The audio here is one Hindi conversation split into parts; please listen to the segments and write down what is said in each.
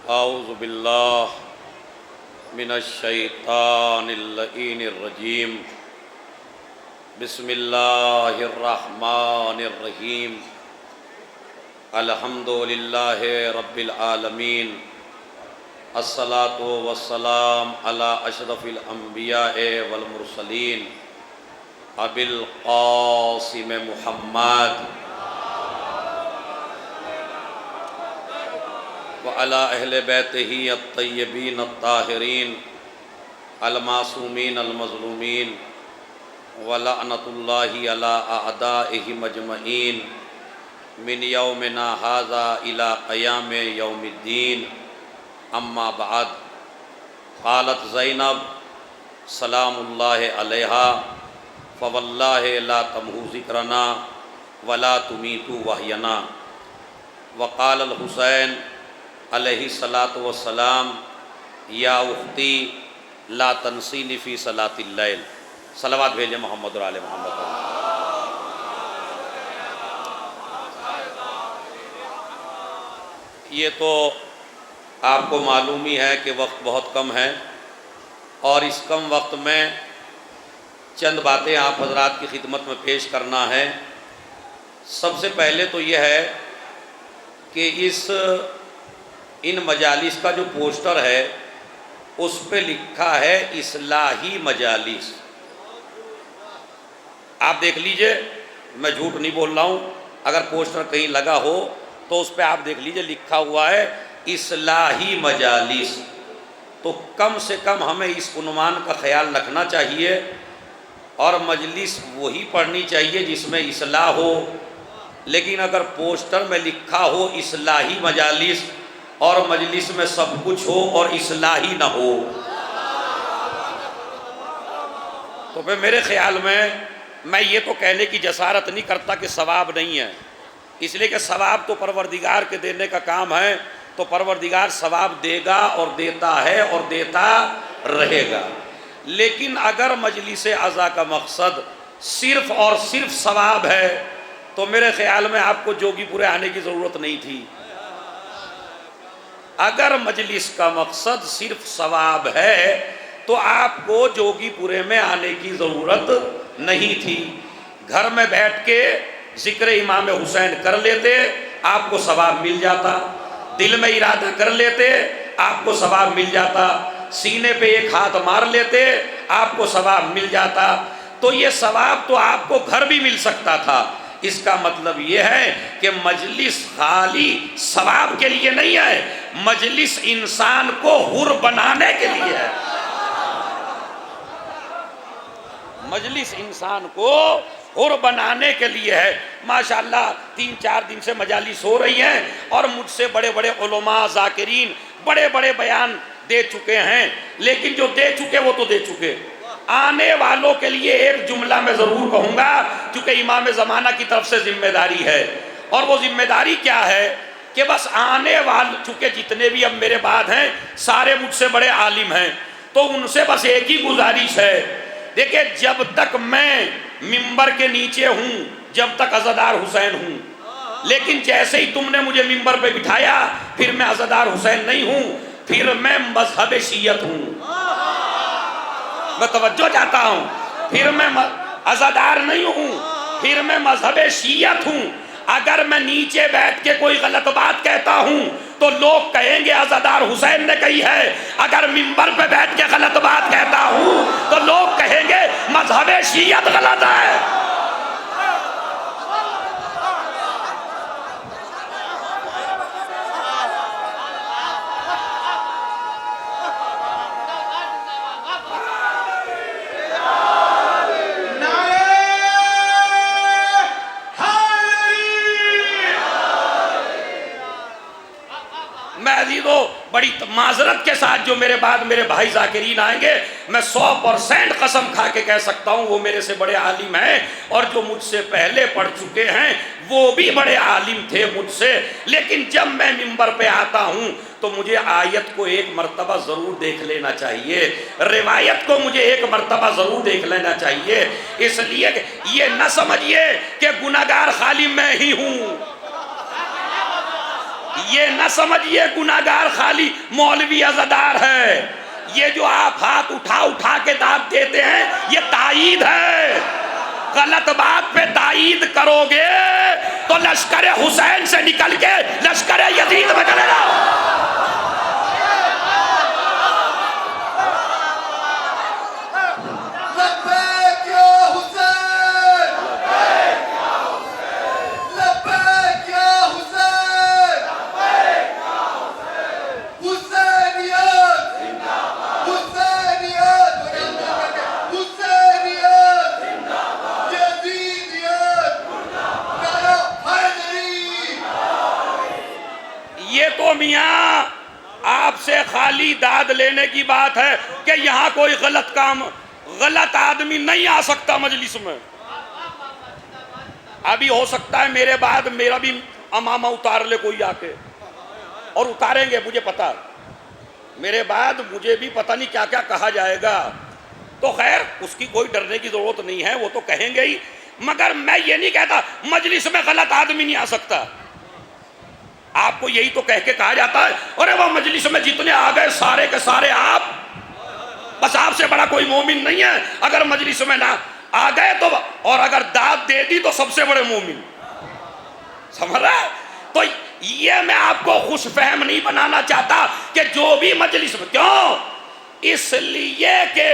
औज़ु बिल्लाह मिनश्शैतानिर्रजीम बिस्मिल्लाहिर्रहमानिर्रहीम अल्हम्दुलिल्लाहि रब्बिल आलमीन अस्सलातु वस्सलाम अला अशरफिल अंबियाए वल मुरसलीन अबिल क़ासिम मुहम्मद व अला अहले बैतिही अत्तय्यबीन अत्ताहिरीन अलमासूमीन अलमज़लूमीन व लअनतुल्लाहि अला अअदाइहिम अजमईन मिन यौमिना हाज़ा इला क़याम यौमिद्दीन अम्मा बाद। क़ालत ज़ैनब सलामुल्लाहि अलैहा फ़वल्लाहि ला तमहू ज़िक्रना वला तुमीतू वहयना। वक़ाल अल हुसैन अलैहि सलातु वस्सलाम या उख्ती ला तनसीनी फ़ी सलातिल लैल। सलावत भेजे मोहम्मद और आले मोहम्मद। ये तो आपको मालूम ही है कि वक्त बहुत कम है और इस कम वक्त में चंद बातें आप हजरात की खिदमत में पेश करना है। सबसे पहले तो यह है कि इन मजालिस का जो पोस्टर है उस पे लिखा है इस्लाही मजालिस। आप देख लीजिए, मैं झूठ नहीं बोल रहा हूँ। अगर पोस्टर कहीं लगा हो तो उस पे आप देख लीजिए, लिखा हुआ है इस्लाही मजालिस। तो कम से कम हमें इस उन्वान का ख्याल रखना चाहिए और मजलिस वही पढ़नी चाहिए जिसमें इस्लाह हो। लेकिन अगर पोस्टर में लिखा हो इस्लाही मजालिस और मजलिस में सब कुछ हो और इस्लाही ना हो तो फिर मेरे ख्याल में मैं ये तो कहने की जसारत नहीं करता कि सवाब नहीं है, इसलिए कि सवाब तो परवरदिगार के देने का काम है। तो परवरदिगार सवाब देगा और देता है और देता रहेगा। लेकिन अगर मजलिस अज़ा का मकसद सिर्फ़ और सिर्फ सवाब है तो मेरे ख्याल में आपको जोगीपुरे आने की ज़रूरत नहीं थी। अगर मजलिस का मकसद सिर्फ सवाब है तो आपको जोगीपुरे में आने की ज़रूरत नहीं थी। घर में बैठ के ज़िक्र इमाम हुसैन कर लेते, आपको सवाब मिल जाता। दिल में इरादा कर लेते, आपको सवाब मिल जाता। सीने पे एक हाथ मार लेते, आपको सवाब मिल जाता। तो ये सवाब तो आपको घर भी मिल सकता था। इसका मतलब ये है कि मजलिस खाली सवाब के लिए नहीं है, मजलिस इंसान को हुर बनाने के लिए है। मजलिस इंसान को हुर बनाने के लिए है। माशाअल्लाह 3-4 दिन से मजालिस हो रही हैं और मुझसे बड़े बड़े उलमा ज़ाकिरीन बड़े बड़े बयान दे चुके हैं। लेकिन जो दे चुके वो तो दे चुके। आने वालों के लिए एक जुमला मैं ज़रूर कहूँगा, क्योंकि इमाम ज़माना की तरफ से जिम्मेदारी है। और वो जिम्मेदारी क्या है कि बस आने वाले, चूँकि जितने भी अब मेरे बाद हैं सारे मुझसे बड़े आलिम हैं, तो उनसे बस एक ही गुजारिश है। देखिए, जब तक मैं मिंबर के नीचे हूँ, जब तक अज़ादार हुसैन हूँ, लेकिन जैसे ही तुमने मुझे मिंबर पे बिठाया फिर मैं अज़ादार हुसैन नहीं हूँ, फिर मैं मज़हब शियत हूँ। मैं तवज्जो चाहता हूँ, फिर मैं अज़ादार नहीं हूँ, फिर मैं मज़हब शियत हूँ। अगर मैं नीचे बैठ के कोई गलत बात कहता हूँ तो लोग कहेंगे अज़ादार हुसैन ने कही है। अगर मिंबर पे बैठ के गलत बात कहता हूँ तो लोग कहेंगे मज़हब शियत गलत है। बड़ी माजरत के साथ जो मेरे बाद मेरे भाई ज़ाकिरीन आएंगे, मैं 100% कसम खा के कह सकता हूँ वो मेरे से बड़े आलिम हैं। और जो मुझसे पहले पढ़ चुके हैं वो भी बड़े आलिम थे मुझसे। लेकिन जब मैं मिंबर पे आता हूँ तो मुझे आयत को एक मर्तबा ज़रूर देख लेना चाहिए, रिवायत को मुझे एक मर्तबा ज़रूर देख लेना चाहिए। इसलिए ये न समझिए कि गुनाहगार खाली मैं ही हूँ। ये न समझिए गुनाहगार खाली मौलवी अज़ादार है। ये जो आप हाथ उठा उठा के दाद देते हैं ये ताईद है। गलत बात पे ताईद करोगे तो लश्कर हुसैन से निकल के लश्कर यजीद में चले जाओ। मियां आपसे खाली दाद लेने की बात है कि यहां कोई गलत काम, गलत आदमी नहीं आ सकता मजलिस में। अभी हो सकता है मेरे बाद मेरा भी अमामा उतार ले कोई आके, और उतारेंगे मुझे पता, मेरे बाद मुझे भी पता नहीं क्या क्या कहा जाएगा। तो खैर उसकी कोई डरने की जरूरत नहीं है, वो तो कहेंगे ही। मगर मैं ये नहीं कहता मजलिस में गलत आदमी नहीं आ सकता। आपको यही तो कह के कहा जाता है अरे वह मजलिस में जितने आ गए सारे के सारे आप, बस आपसे बड़ा कोई मोमिन नहीं है। अगर मजलिस में ना आ गए तो, और अगर दाद दे दी तो सबसे बड़े मोमिन, समझ रहा है? तो ये मैं आपको खुशफहम नहीं बनाना चाहता कि जो भी मजलिस में, क्यों? इसलिए कि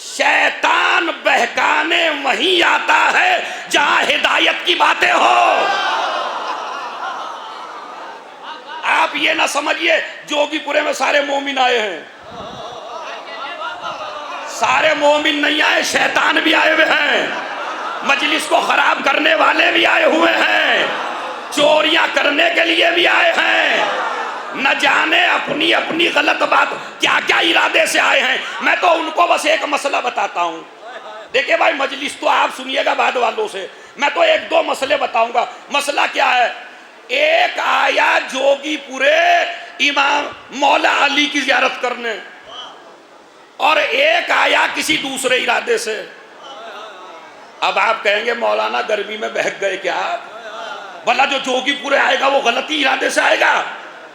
शैतान बहकाने वहीं आता है जहां हिदायत की बातें हो। आप ये ना समझिए जोगीपुरे में सारे मोमिन आए हैं, सारे मोमिन नहीं आए, शैतान भी आए हुए हैं, मजलिस को खराब करने वाले भी आए हुए हैं, चोरियां करने के लिए भी आए हैं, न जाने अपनी अपनी गलत बात क्या क्या इरादे से आए हैं। मैं तो उनको बस एक मसला बताता हूं। देखिए भाई मजलिस तो आप सुनिएगा बाद वालों से, मैं तो एक दो मसले बताऊंगा। मसला क्या है? एक आया जोगीपुरे इमाम मौला अली की जियारत करने, और एक आया किसी दूसरे इरादे से। अब आप कहेंगे मौलाना गर्मी में बहक गए क्या? भला जो जोगीपुरे आएगा वो गलती इरादे से आएगा?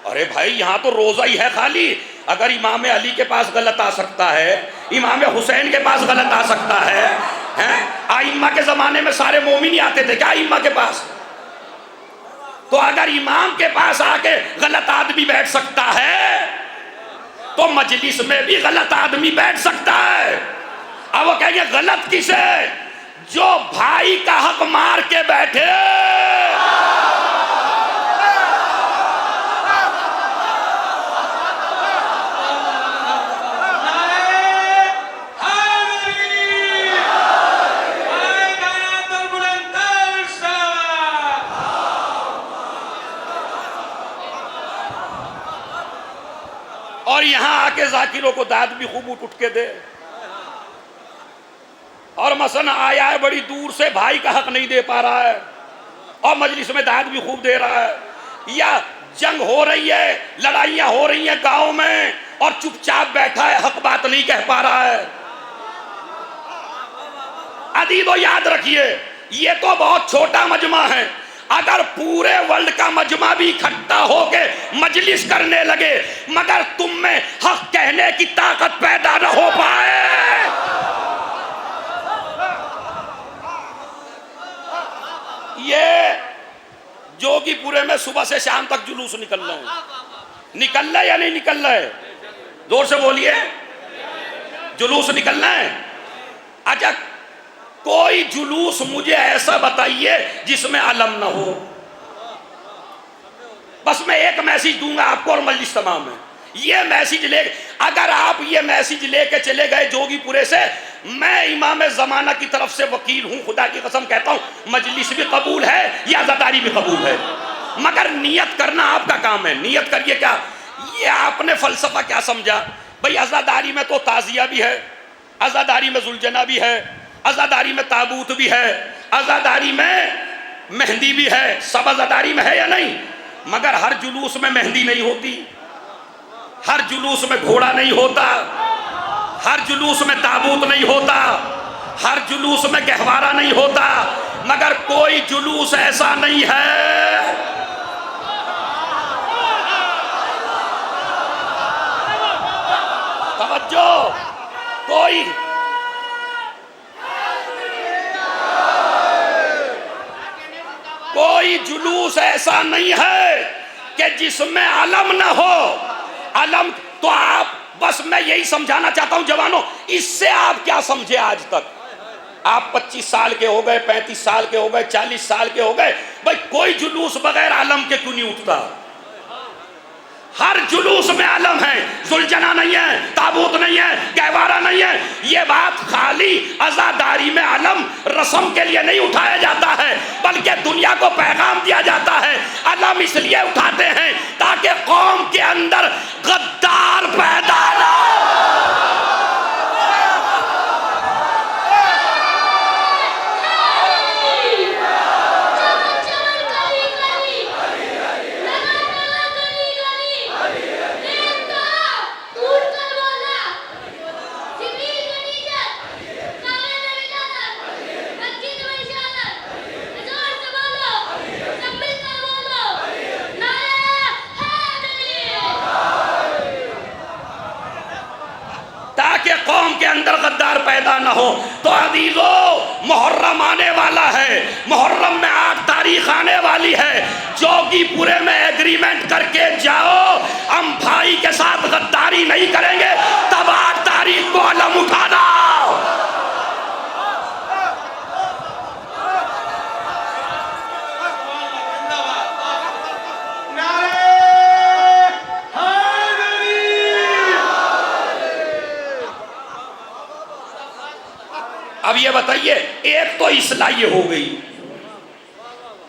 अरे भाई यहाँ तो रोजा ही है खाली। अगर इमाम अली के पास गलत आ सकता है, इमाम हुसैन के पास गलत आ सकता है, आइम्मा के जमाने में सारे मोमिन ही आते थे क्या आइम्मा के पास? तो अगर इमाम के पास आके गलत आदमी बैठ सकता है तो मजलिस में भी गलत आदमी बैठ सकता है। अब वो कहेंगे गलत किसे? जो भाई का हक मार के बैठे। और यहां आके जाकिरों को दाद भी खूब उठ के दे। और मसलन आया है बड़ी दूर से, भाई का हक नहीं दे पा रहा है और मजलिस में दाद भी खूब दे रहा है, या जंग हो रही है, लड़ाइयां हो रही हैं गांव में और चुपचाप बैठा है, हक बात नहीं कह पा रहा है। अदीदो याद रखिए ये तो बहुत छोटा मजमा है। अगर पूरे वर्ल्ड का मजमा भी इकट्ठा होके मजलिस करने लगे मगर तुम में हक कहने की ताकत पैदा न हो पाए, ये जोगीपुरे में सुबह से शाम तक जुलूस निकल रहे हैं, निकल रहे या नहीं निकल रहे? जोर से बोलिए, जुलूस निकल रहे हैं। अच्छा कोई जुलूस मुझे ऐसा बताइए जिसमें अलम ना हो। बस मैं एक मैसेज दूंगा आपको और मजलिस तमाम है। ये मैसेज ले, अगर आप ये मैसेज लेके चले गए जोगीपुरे से, मैं इमाम ज़माना की तरफ से वकील हूं, खुदा की कसम कहता हूं मजलिस भी कबूल है या आज़ादारी भी कबूल है, मगर नियत करना आपका काम है। नियत करिए क्या? ये आपने फलसफा क्या समझा भाई? आज़ादारी में तो ताजिया भी है, आज़ादारी में जुलजना भी है, आज़ादारी में ताबूत भी है, आज़ादारी में मेहंदी भी है, सब आज़ादारी में है या नहीं? मगर हर जुलूस में मेहंदी नहीं होती, हर जुलूस में घोड़ा नहीं होता, हर जुलूस में ताबूत नहीं होता, हर जुलूस में गहवारा नहीं होता। मगर कोई जुलूस ऐसा नहीं है तवज्जो, कोई जुलूस ऐसा नहीं है कि जिसमें अलम ना हो। अलम तो आप, बस मैं यही समझाना चाहता हूं जवानों, इससे आप क्या समझे आज तक? आप 25 साल के हो गए, 35 साल के हो गए, 40 साल के हो गए, भाई कोई जुलूस बगैर आलम के क्यों नहीं उठता? हर जुलूस में आलम है। जुलजना नहीं है, ताबूत नहीं है, गहवारा नहीं है। ये बात खाली अज़ादारी में आलम रस्म के लिए नहीं उठाया जाता है, बल्कि दुनिया को पैगाम दिया जाता है। आलम इसलिए उठाते हैं ताकि कौम के अंदर गद्दार पैदा ना हो। कौम के अंदर गद्दार पैदा न हो। तो अजीजों, मुहर्रम आने वाला है, मुहर्रम में 8 तारीख आने वाली है। जोगीपुरे में एग्रीमेंट करके जाओ, हम भाई के साथ गद्दारी नहीं करेंगे, तब 8 तारीख को अलम उठाना। अब ये बताइए, एक तो इस्लाह ये हो गई,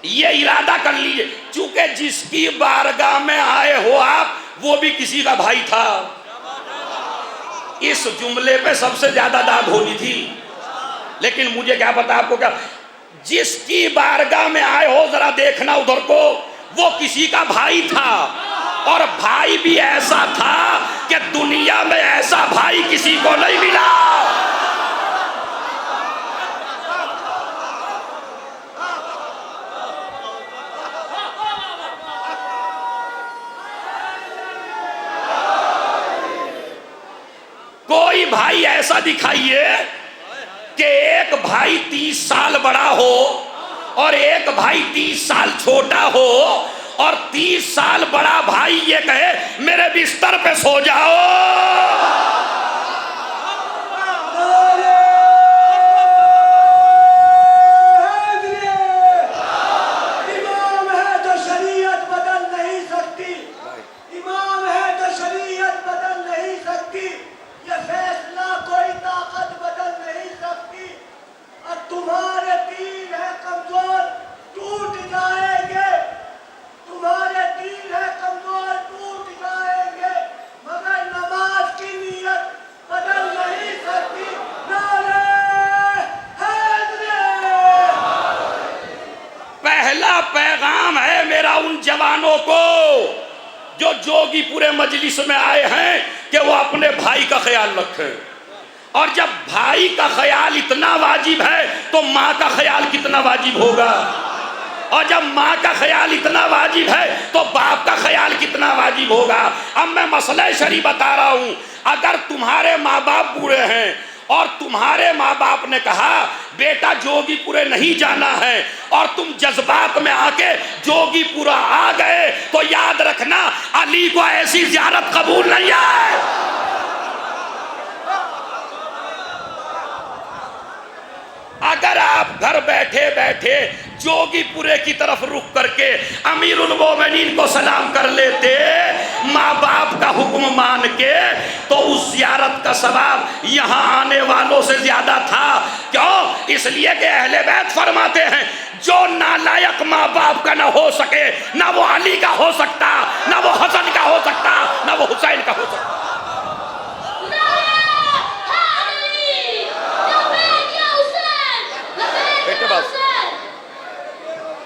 ये इरादा कर लीजिए, चूंकि जिसकी बारगाह में आए हो आप, वो भी किसी का भाई था। इस जुमले पे सबसे ज्यादा दाद होनी थी, लेकिन मुझे क्या पता आपको क्या। जिसकी बारगाह में आए हो, जरा देखना उधर को, वो किसी का भाई था, और भाई भी ऐसा था कि दुनिया में ऐसा भाई किसी को नहीं मिला। कोई भाई ऐसा दिखाइए कि एक भाई 30 साल बड़ा हो और एक भाई 30 साल छोटा हो, और 30 साल बड़ा भाई ये कहे मेरे बिस्तर पे सो जाओ। पैगाम है मेरा उन जवानों को जो जोगीपुरे मजलिस में आए हैं कि वो अपने भाई का ख्याल रखें। और जब भाई का ख्याल इतना वाजिब है तो माँ का ख्याल कितना वाजिब होगा, और जब माँ का ख्याल इतना वाजिब है तो बाप का ख्याल कितना वाजिब होगा। अब मैं मसला शरी बता रहा हूँ, अगर तुम्हारे माँ बाप बूढ़े हैं और तुम्हारे माँ बाप ने कहा बेटा जोगीपुरे नहीं जाना है, और तुम जज्बात में आके जोगीपुरा आ गए, तो याद रखना अली को ऐसी ज़ियारत कबूल नहीं है। अगर आप घर बैठे बैठे जोगीपुरे की तरफ रुख करके अमीरुल मोमिनीन को सलाम कर लेते, माँ बाप का हुक्म मान के, तो उस ज़ियारत का सवाब यहाँ आने वालों से ज्यादा था। क्यों? इसलिए कि अहले बैत फरमाते हैं जो नालायक माँ बाप का ना हो सके, ना वो अली का हो सकता, ना वो हसन का हो सकता, ना वो हुसैन का हो सकता।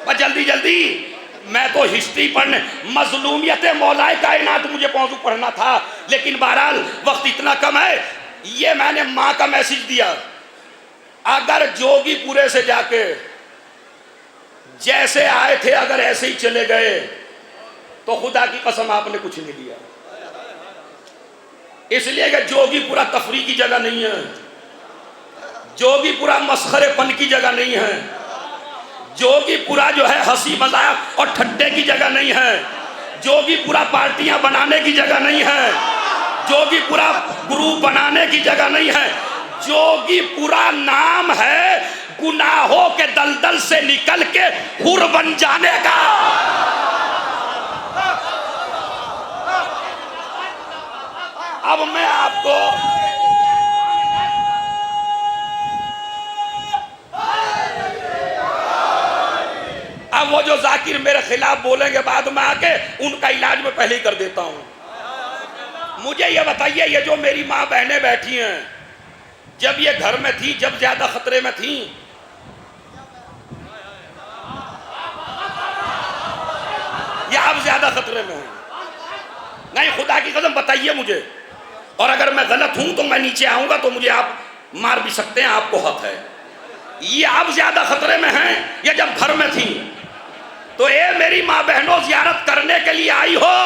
बस जल्दी जल्दी, मैं तो हिस्ट्री पढ़ने, मजलूमियत मौलाए कायनात मुझे मौजू पढ़ना था, लेकिन बहरहाल वक्त इतना कम है। ये मैंने माँ का मैसेज दिया, अगर जोगीपुरे से जाके जैसे आए थे अगर ऐसे ही चले गए तो खुदा की कसम आपने कुछ नहीं लिया। इसलिए कि जोगीपुरा तफरी की जगह नहीं है, जोगीपुरा मस्खरेपन की जगह नहीं है, जोगीपुरा जो है हंसी मजाक और ठट्टे की जगह नहीं है, जोगीपुरा पार्टियां बनाने की जगह नहीं है, जोगीपुरा ग्रुप बनाने की जगह नहीं है। जोगीपुरा नाम है गुनाहों के दलदल से निकल के हुर बन जाने का। अब मैं आपको अब वो जो जाकिर मेरे खिलाफ बोलेंगे बाद में आके, उनका इलाज मैं पहले ही कर देता हूं। मुझे ये बताइए, ये जो मेरी माँ बहनें बैठी हैं, जब ये घर में थी, जब ज्यादा खतरे में थी? या अब ज्यादा खतरे में है? नहीं, खुदा की कसम बताइए मुझे, और अगर मैं गलत हूं तो मैं नीचे आऊंगा तो मुझे आप मार भी सकते हैं, आपको हक है। ये अब ज्यादा खतरे में हैं या जब घर में थी? तो ये मेरी माँ बहनों, जियारत करने के लिए आई हो,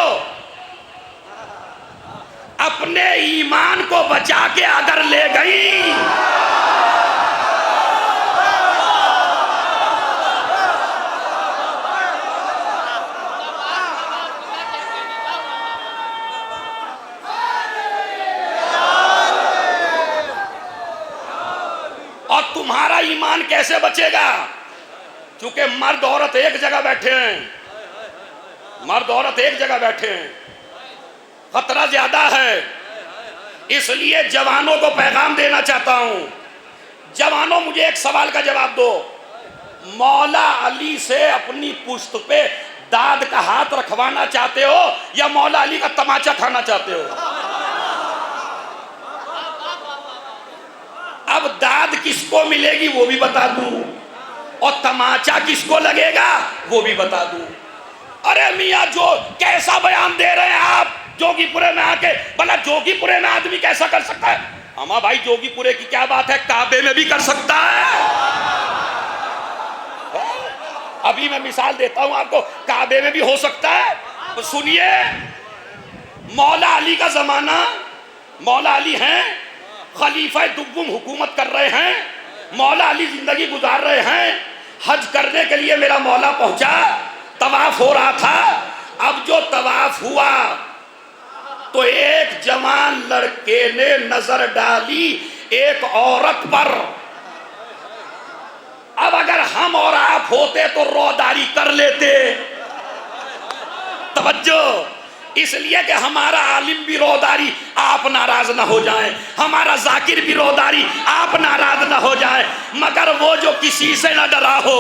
अपने ईमान को बचा के अगर ले गई और तुम्हारा ईमान कैसे बचेगा? क्योंकि मर्द औरत एक जगह बैठे हैं, मर्द औरत एक जगह बैठे हैं, खतरा ज्यादा है। इसलिए जवानों को पैगाम देना चाहता हूं। जवानों, मुझे एक सवाल का जवाब दो। मौला अली से अपनी पुश्त पे दाद का हाथ रखवाना चाहते हो या मौला अली का तमाचा खाना चाहते हो? अब दाद किसको मिलेगी वो भी बता दूं, और तमाचा किसको लगेगा वो भी बता दूं। अरे मियाँ, जो कैसा बयान दे रहे हैं आप जोगीपुरे में आके? भला जोगीपुरे में आदमी कैसा कर सकता है? अमा भाई, जोगीपुरे की क्या बात है, काबे में भी कर सकता है। अभी मैं मिसाल देता हूं आपको, काबे में भी हो सकता है। तो सुनिए, मौला अली का जमाना, मौला अली हैं, खलीफा दुव्वम हुकूमत कर रहे हैं, मौला अली जिंदगी गुजार रहे हैं। हज करने के लिए मेरा मौला पहुंचा, तवाफ हो रहा था। अब जो तवाफ हुआ तो एक जवान लड़के ने नजर डाली एक औरत पर। अब अगर हम और आप होते तो रोदारी कर लेते। तवज्जो, इसलिए कि हमारा आलिम भी रोदारी, आप नाराज ना हो जाएं, हमारा जाकिर भी रोदारी, आप नाराज ना हो जाएं, मगर वो जो किसी से ना डरा हो।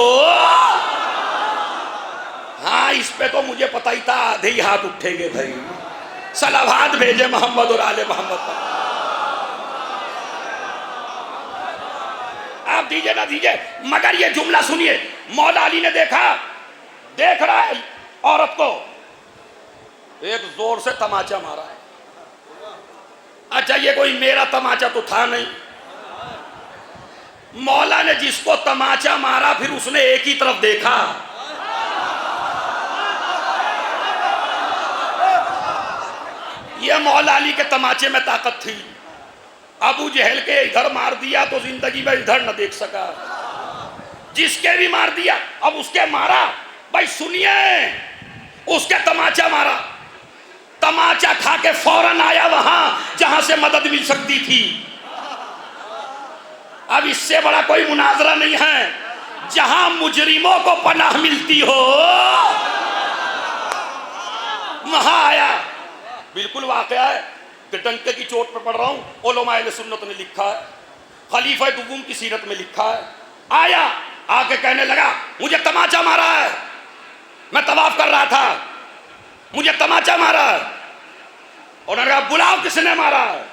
हाँ, इस पे तो मुझे पता ही था, आधे ही हाथ उठेंगे भाई। सलावात भेजे मोहम्मद और आले मोहम्मद पर। आप दीजिए ना दीजिए, मगर ये जुमला सुनिए। मौला अली ने देखा, देख रहा है औरत को, एक जोर से तमाचा मारा है। अच्छा, ये कोई मेरा तमाचा तो था नहीं। मौला ने जिसको तमाचा मारा, फिर उसने एक ही तरफ देखा। ये मौला अली के तमाचे में ताकत थी। अबू जहल के इधर मार दिया तो जिंदगी में इधर न देख सका, जिसके भी मार दिया, अब उसके मारा। भाई सुनिए, उसके तमाचा मारा, तमाचा खा के फौरन आया वहां जहां से मदद मिल सकती थी। अब इससे बड़ा कोई मुनाजरा नहीं है। जहां मुजरिमों को पनाह मिलती हो वहां आया। बिल्कुल वाकया है, डंके की चोट पर पढ़ रहा हूं, उलमा अहले सुन्नत ने लिखा है, खलीफा दुव्वम की सीरत में लिखा है। आया, आके कहने लगा, मुझे तमाचा मारा है, मैं तवाफ कर रहा था, मुझे तमाचा मारा है। उन्होंने कहा, बुलाओ किसने मारा है,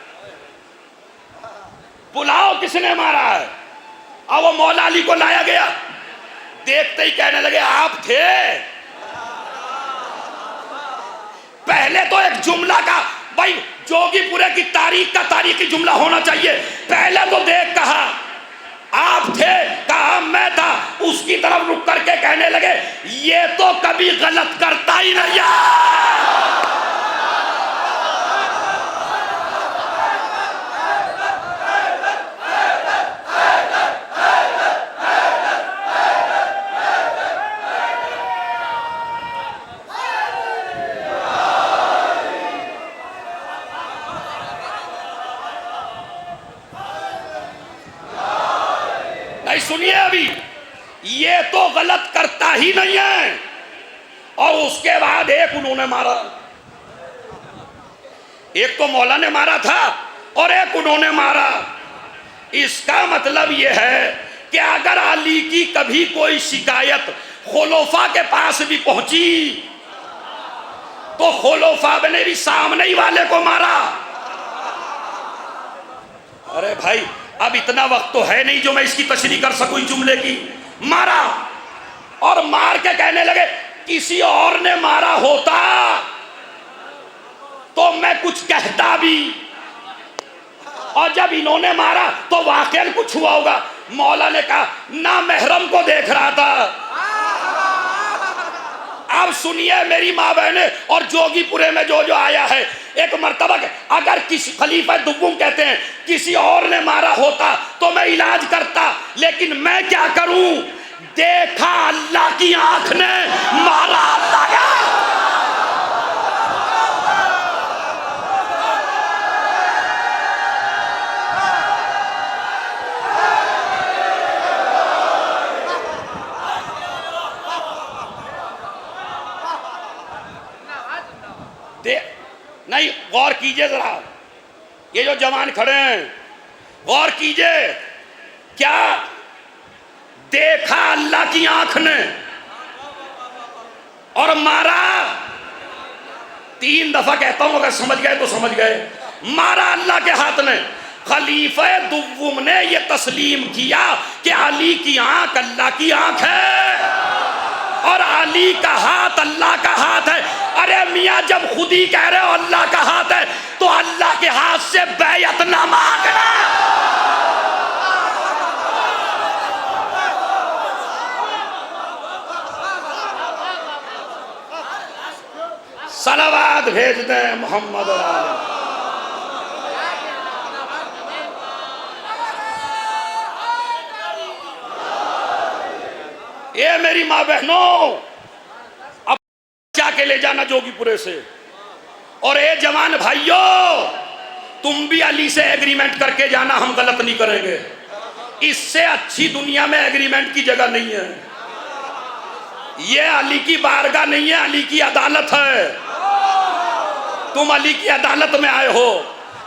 बुलाओ किसने मारा है। अब वो मौला अली को लाया गया। देखते ही कहने लगे, आप थे। पहले तो एक जुमला का, भाई जोगीपुरे की तारीख का तारीखी जुमला होना चाहिए। पहले तो देख कहा आप थे, कहा मैं था, उसकी तरफ रुक करके कहने लगे, ये तो कभी गलत करता ही नहीं है। गलत करता ही नहीं है। और उसके बाद एक उन्होंने मारा, एक तो मौला ने मारा था और एक उन्होंने मारा। इसका मतलब यह है कि अगर अली की कभी कोई शिकायत खुलफा के पास भी पहुंची तो खुलफा ने भी सामने ही वाले को मारा। अरे भाई, अब इतना वक्त तो है नहीं जो मैं इसकी तशरीह कर सकूं इस जुमले की। मारा और मार के कहने लगे किसी और ने मारा होता तो मैं कुछ कहता भी, और जब इन्होंने मारा तो वाकई कुछ हुआ होगा। मौला ने कहा ना महरम को देख रहा था। अब सुनिए मेरी माँ बहने और जोगीपुरे में जो जो आया है, एक मर्तबा अगर किसी खलीफा दुव्वुम कहते हैं किसी और ने मारा होता तो मैं इलाज करता, लेकिन मैं क्या करूं, देखा अल्लाह की आंख ने मारा अल्लाह का। नहीं, गौर कीजिए जरा, ये जो जवान खड़े हैं गौर कीजिए, क्या देखा अल्लाह की आंख ने और मारा। 3 दफा कहता हूं, अगर समझ गए तो समझ गए। मारा अल्लाह के हाथ ने। खलीफा दुव्वुम ने यह तस्लीम किया कि अली की आंख अल्लाह की आंख है और अली का हाथ अल्लाह का हाथ है। अरे मियां, जब खुद ही कह रहे हो अल्लाह का हाथ है तो अल्लाह के हाथ से बैयत ना मांगना। सलावत भेज दे मोहम्मद। ये मेरी माँ बहनों, अब के ले जाना जोगीपुरे से। और ये जवान भाइयों, तुम भी अली से एग्रीमेंट करके जाना, हम गलत नहीं करेंगे। इससे अच्छी दुनिया में एग्रीमेंट की जगह नहीं है। ये अली की बारगाह नहीं है, अली की अदालत है। तुम अली की अदालत में आए हो।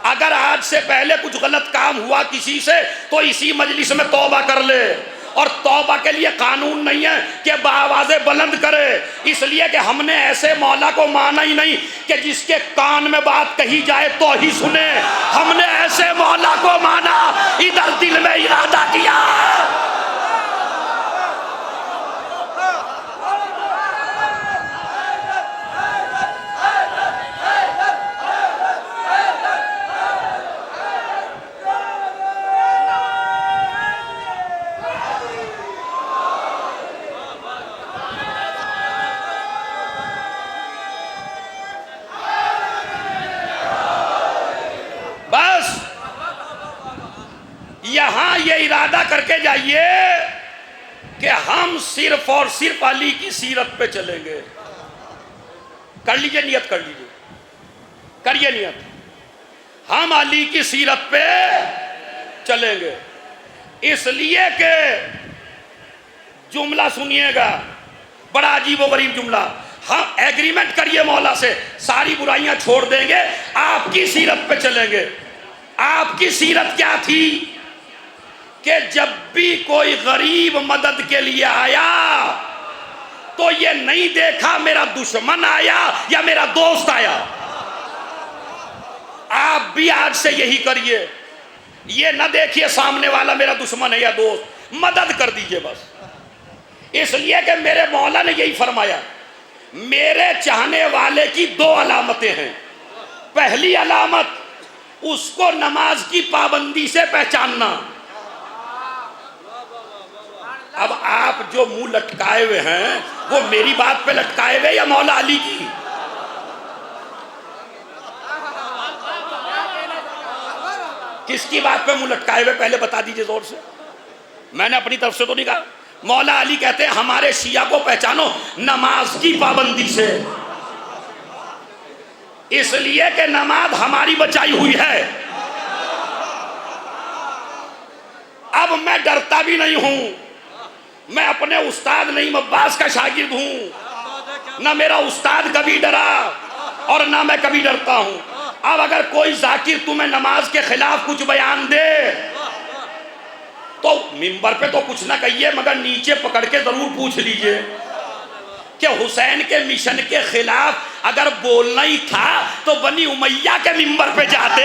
अगर आज से पहले कुछ गलत काम हुआ किसी से तो इसी मजलिस में तौबा कर ले। और तौबा के लिए कानून नहीं है कि बावाज़े बुलंद करे, इसलिए कि हमने ऐसे मौला को माना ही नहीं कि जिसके कान में बात कही जाए तो ही सुने। हमने ऐसे मौला को माना, इधर दिल में इरादा किया। यहां ये इरादा करके जाइए कि हम सिर्फ और सिर्फ अली की सीरत पे चलेंगे। कर लीजिए नियत, कर लीजिए, करिए नियत, हम अली की सीरत पे चलेंगे। इसलिए कि जुमला सुनिएगा, बड़ा अजीब व गरीब जुमला। हम एग्रीमेंट करिए मौला से, सारी बुराइयां छोड़ देंगे, आपकी सीरत पे चलेंगे। आपकी सीरत क्या थी कि जब भी कोई गरीब मदद के लिए आया तो ये नहीं देखा मेरा दुश्मन आया या मेरा दोस्त आया। आप भी आज से यही करिए, ये ना देखिए सामने वाला मेरा दुश्मन है या दोस्त, मदद कर दीजिए बस। इसलिए कि मेरे मौला ने यही फरमाया, मेरे चाहने वाले की 2 अलामतें हैं। पहली अलामत, उसको नमाज की पाबंदी से पहचानना। अब आप जो मुंह लटकाए हुए हैं वो मेरी बात पे लटकाए हुए या मौला अली की? किसकी बात पे मुंह लटकाए हुए पहले बता दीजिए जोर से। मैंने अपनी तरफ से तो नहीं कहा। मौला अली कहते हैं हमारे शिया को पहचानो नमाज की पाबंदी से, इसलिए कि नमाज हमारी बचाई हुई है। अब मैं डरता भी नहीं हूं मैं अपने उस्ताद नईम अब्बास का शागिर्द हूं, ना मेरा उस्ताद कभी डरा और ना मैं कभी डरता हूं। अब अगर कोई जाकिर तुम्हें नमाज के खिलाफ कुछ बयान दे तो मिंबर पे तो कुछ ना कहिए, मगर नीचे पकड़ के जरूर पूछ लीजिए कि हुसैन के मिशन के खिलाफ अगर बोलना ही था तो बनी उमैया के मिंबर पे जाते।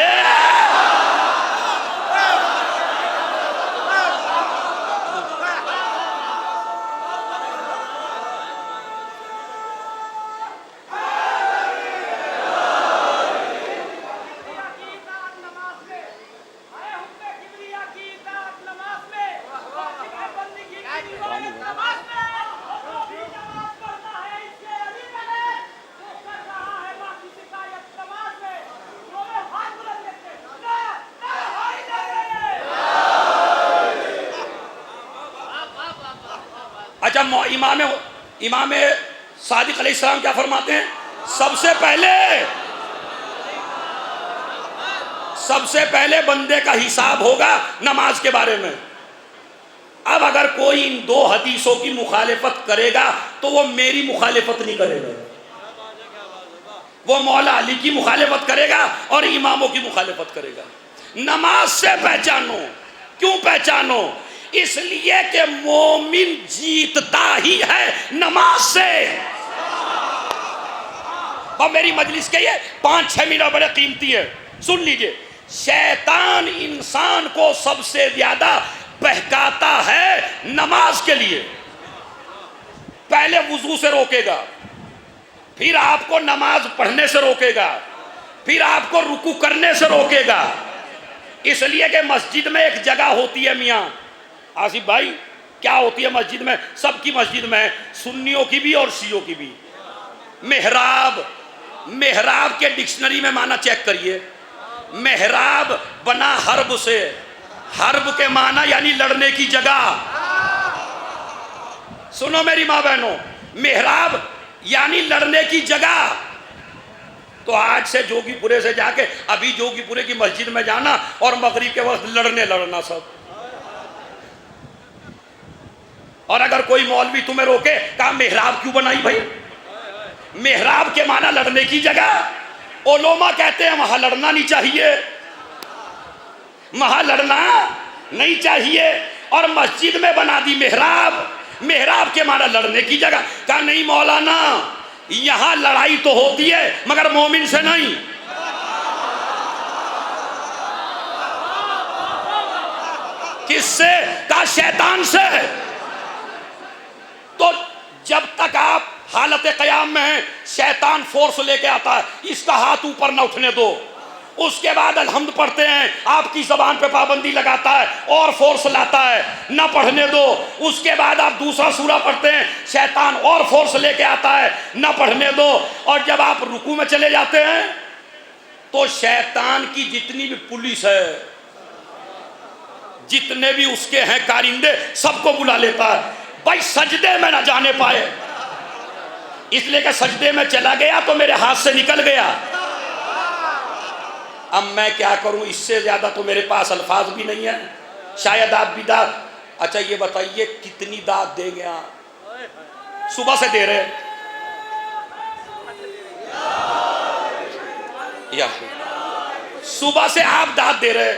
अच्छा, इमाम सादिक अलैहिस्सलाम क्या फरमाते हैं? सबसे पहले बंदे का हिसाब होगा नमाज के बारे में। अब अगर कोई इन दो हदीसों की मुखालिफत करेगा तो वो मेरी मुखालिफत नहीं करेगा, वो मौला अली की मुखालिफत करेगा और इमामों की मुखालिफत करेगा। नमाज से पहचानो। क्यों पहचानो? इसलिए कि मोमिन जीतता ही है नमाज से। और मेरी मजलिस के ये 5-6 मिनट बड़े कीमती है, सुन लीजिए। शैतान इंसान को सबसे ज्यादा बहकाता है नमाज के लिए। पहले वुजू से रोकेगा, फिर आपको नमाज पढ़ने से रोकेगा, फिर आपको रुकू करने से रोकेगा। इसलिए कि मस्जिद में एक जगह होती है, मियाँ आसिफ भाई, क्या होती है मस्जिद में? सबकी मस्जिद में, सुन्नियों की भी और शियों की भी, मेहराब। मेहराब के डिक्शनरी में माना चेक करिए। मेहराब बना हर्ब से, हर्ब के माना यानी लड़ने की जगह। सुनो मेरी माँ बहनों, मेहराब यानी लड़ने की जगह। तो आज से जोगीपुरे से जाके अभी जोगीपुरे की मस्जिद में जाना और मगरिब के वक्त लड़ना सब। और अगर कोई मौलवी तुम्हें रोके, कहा मेहराब क्यों बनाई भाई? मेहराब के माना लड़ने की जगह। ओलोमा कहते हैं वहां लड़ना नहीं चाहिए, वहां लड़ना नहीं चाहिए, और मस्जिद में बना दी मेहराब। मेहराब के माना लड़ने की जगह। कहा नहीं मौलाना, यहां लड़ाई तो होती है मगर मोमिन से नहीं। किससे? कहा शैतान से। तो जब तक आप हालत क़याम में हैं, शैतान फोर्स लेके आता है, इसका हाथ ऊपर न उठने दो। उसके बाद अलहम्द पढ़ते हैं, आपकी ज़बान पे पाबंदी लगाता है और फोर्स लाता है, न पढ़ने दो। उसके बाद आप दूसरा सूरा पढ़ते हैं, शैतान और फोर्स लेके आता है, न पढ़ने दो। और जब आप रुकू में चले जाते हैं तो शैतान की जितनी भी पुलिस है, जितने भी उसके हैं कारिंदे, सबको बुला लेता है। भाई सजदे में ना जाने पाए, इसलिए कि सजदे में चला गया तो मेरे हाथ से निकल गया। अब मैं क्या करूं? इससे ज्यादा तो मेरे पास अल्फाज भी नहीं है। शायद आप भी दाद, अच्छा ये बताइए कितनी दाद देंगे आप? सुबह से दे रहे या सुबह से आप दाद दे रहे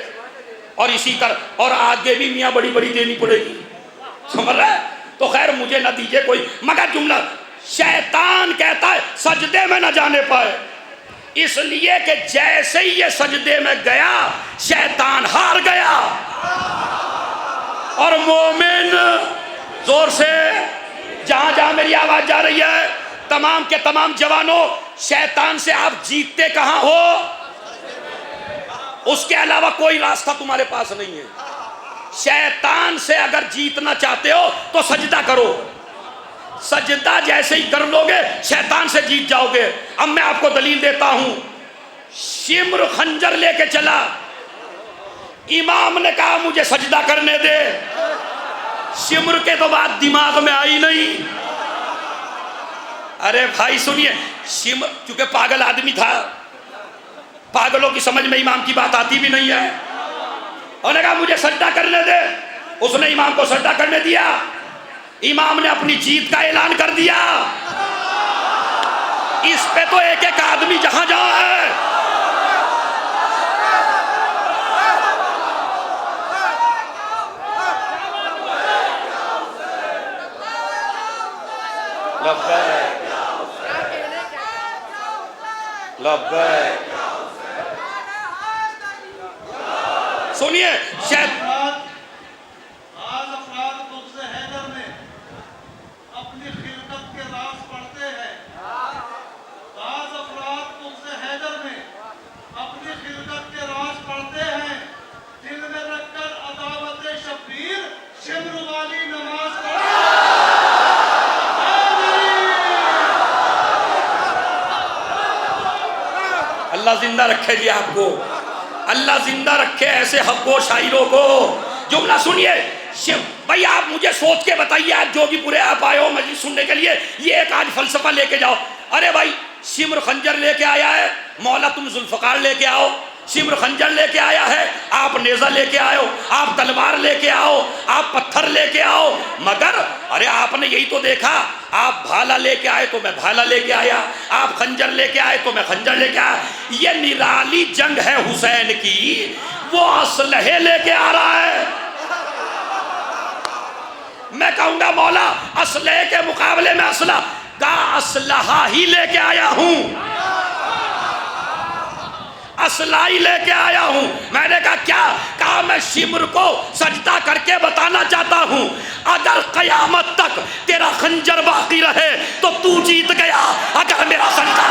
और इसी कर, और आगे भी मियाँ बड़ी बड़ी देनी पड़ेगी, समझ रहे? तो खैर मुझे ना दीजिए कोई, मगर जुमला शैतान कहता है सजदे में न जाने पाए, इसलिए कि जैसे ही ये सजदे में गया शैतान हार गया। और मोमिन, जोर से, जहां जहां मेरी आवाज जा रही है, तमाम के तमाम जवानों, शैतान से आप जीतते कहां हो? उसके अलावा कोई रास्ता तुम्हारे पास नहीं है। शैतान से अगर जीतना चाहते हो तो सजदा करो। सजदा जैसे ही कर लोगे शैतान से जीत जाओगे। अब मैं आपको दलील देता हूं। शिम्र खंजर लेके चला, इमाम ने कहा मुझे सजदा करने दे। शिम्र के तो बात दिमाग में आई नहीं। अरे भाई सुनिए, शिम्र चूंकि पागल आदमी था, पागलों की समझ में इमाम की बात आती भी नहीं है, उन्होंने कहा मुझे सजदा करने दे। उसने इमाम को सजदा करने दिया। इमाम ने अपनी जीत का ऐलान कर दिया। इस पे तो एक एक आदमी जहां जहां है। लब्बैक लब्बैक। सुनिए शायद अल्लाह जिंदा रखे जी आपको, अल्लाह जिंदा रखे ऐसे हक़ो शायरों को। जुमला सुनिए भाई, आप मुझे सोच के बताइए, आज जोगीपुरे आप आए हो मजलिस सुनने के लिए, ये एक आज फलसफा लेके जाओ। अरे भाई शिम्र खंजर लेके आया है मौला, तुम जुल्फ़कार लेके आओ। शिम्र खंजर लेके आया है, आप नेज़ा लेके आओ, आप तलवार लेके आओ, आप पत्थर लेके आओ। मगर अरे आपने यही तो देखा, आप भाला लेके आए तो मैं भाला लेके आया, आप खंजर लेके आए तो मैं खंजर लेके आया। ये निराली जंग है हुसैन की, वो असलहे लेके आ रहा है। मैं कहूंगा मौला असलहे के मुकाबले में असला का असलहा ही लेके आया हूं, असलाई लेके आया हूं। मैंने कहा क्या? कहा मैं शिम्र को सजदा करके बताना चाहता हूं, अगर कयामत तक तेरा खंजर बाकी रहे तो तू जीत गया, अगर मेरा सजदा।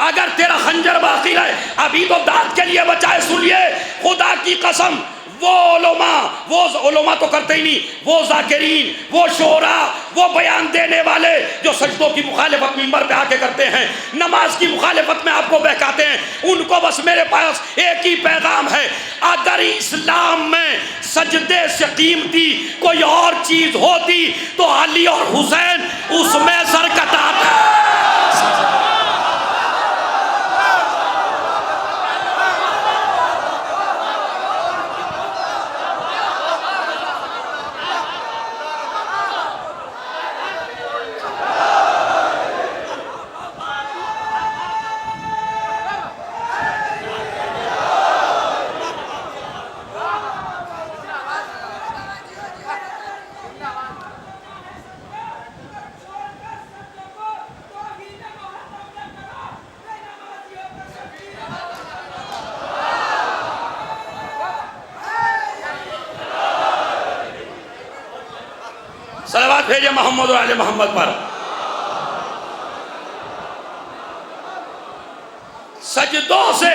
अगर तेरा खंजर बाकी रहे, अभी तो दांत के लिए बचाए। सुनिए खुदा की कसम, वो उलमा तो करते ही नहीं, वो जाकिरीन, वो शोरा, वो बयान देने वाले जो सजदों की मुखालिफत मिंबर पे आके करते हैं, नमाज की मुखालिफत में आपको बहकाते हैं, उनको बस मेरे पास एक ही पैगाम है, अगर इस्लाम में सजदे से कीमती कोई और चीज होती तो अली और हुसैन उसमें सर कटाते। सलावत भेजे मोहम्मद और आले मोहम्मद पर। सजदों से,